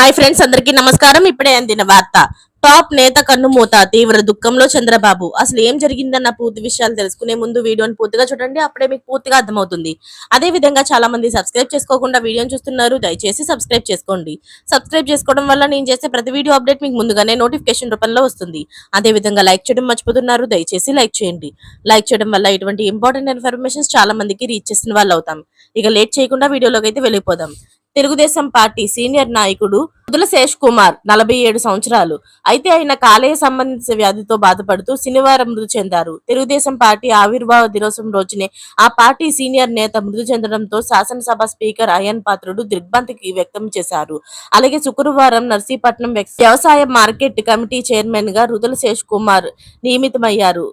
Hi friends, అందరికీ నమస్కారం. ఇప్పుడే అందిన వార్త. టాప్ నేత కన్నుమూత, తీవ్ర దుఃఖంలో చంద్రబాబు. అసలు ఏం జరిగిందన్న పూర్తి విషయాలు తెలుసుకునే ముందు వీడియోని పూర్తిగా చూడండి. అప్పుడే మీకు పూర్తిగా అర్థమవుతుంది. అదే విధంగా చాలా మంది సబ్స్క్రైబ్ చేసుకోకుండా వీడియోని చూస్తున్నారు. దయచేసి సబ్స్క్రైబ్ చేసుకోండి. సబ్స్క్రైబ్ చేసుకోవడం వల్ల నేను చేసే ప్రతి వీడియో అప్డేట్ మీకు ముందుగానే నోటిఫికేషన్ రూపంలో వస్తుంది. అదే విధంగా లైక్ చేయడం మర్చిపోతున్నారు. దయచేసి లైక్ చేయండి. లైక్ చేయడం వల్ల ఇటువంటి ఇంపార్టెంట్ ఇన్ఫర్మేషన్స్ చాలా మందికి రీచ్ చేసిన వాళ్ళు అవుతాం. ఇక లేట్ చేయకుండా వీడియోలోకి అయితే వెళ్ళిపోదాం. తెలుగుదేశం పార్టీ సీనియర్ నాయకుడు ముదుల శేష్ కుమార్ 47 సంవత్సరాలు. అయితే ఆయన కాలేయ సంబంధిత వ్యాధితో బాధపడుతూ శనివారం మృతి చెందారు. తెలుగుదేశం పార్టీ ఆవిర్భావ దినోత్సవం రోజునే ఆ పార్టీ సీనియర్ నేత మృతి చెందడంతో శాసనసభ స్పీకర్ అయ్యన్ పాత్రుడు దిగ్భ్రాంతి వ్యక్తం చేశారు. అలాగే శుక్రవారం నర్సీపట్నం వ్యవసాయ మార్కెట్ కమిటీ చైర్మన్ గా రుదుల శేష్ కుమార్ నియమితమయ్యారు.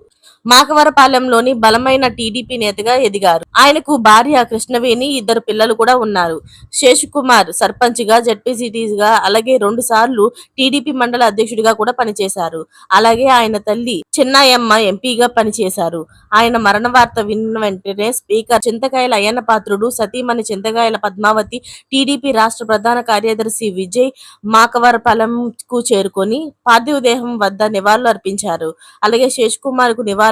మాకవరపాలెంలోని బలమైన టీడీపీ నేతగా ఎదిగారు. ఆయనకు భార్య కృష్ణవేణి, 2 పిల్లలు కూడా ఉన్నారు. శేషకుమార్ సర్పంచ్ గా, జెడ్పీసీటీగా, అలాగే 2 సార్లు టీడీపీ మండల అధ్యక్షుడిగా కూడా పనిచేశారు. అలాగే ఆయన తల్లి చిన్నాయమ్మ ఎంపీగా పనిచేశారు. ఆయన మరణ వార్త విన్న వెంటనే స్పీకర్ చింతకాయల అయ్యన్న పాత్రుడు, సతీమణి చింతకాయల పద్మావతి, టీడీపీ రాష్ట్ర ప్రధాన కార్యదర్శి విజయ్ మాకవరపాలెం కు చేరుకొని పార్థివ దేహం వద్ద నివాళులు అర్పించారు. అలాగే శేషకుమార్ కు నివాళులు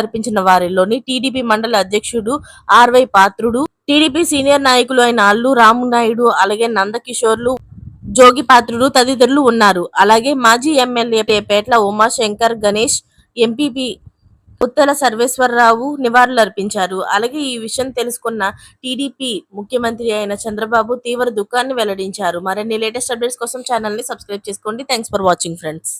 అర్పించిన వారిలోని టీడీపీ మండల అధ్యక్షుడు ఆర్వై పాత్రుడు, టీడీపీ సీనియర్ నాయకులు అయిన అల్లు రామునాయుడు, అలాగే నందకిషోర్లు, జోగి పాత్రుడు తదితరులు ఉన్నారు. అలాగే మాజీ ఎమ్మెల్యే పేట్ల ఉమాశంకర్ గణేష్, ఎంపీపీ ఉత్తల సర్వేశ్వరరావు నివాళులు అర్పించారు. అలాగే ఈ విషయం తెలుసుకున్న టీడీపీ ముఖ్యమంత్రి అయిన చంద్రబాబు తీవ్ర దుఃఖాన్ని వెల్లడించారు. మరిన్ని లేటెస్ట్ అప్డేట్స్ కోసం ఛానల్ ని సబ్స్క్రైబ్ చేసుకోండి. Thanks for watching friends.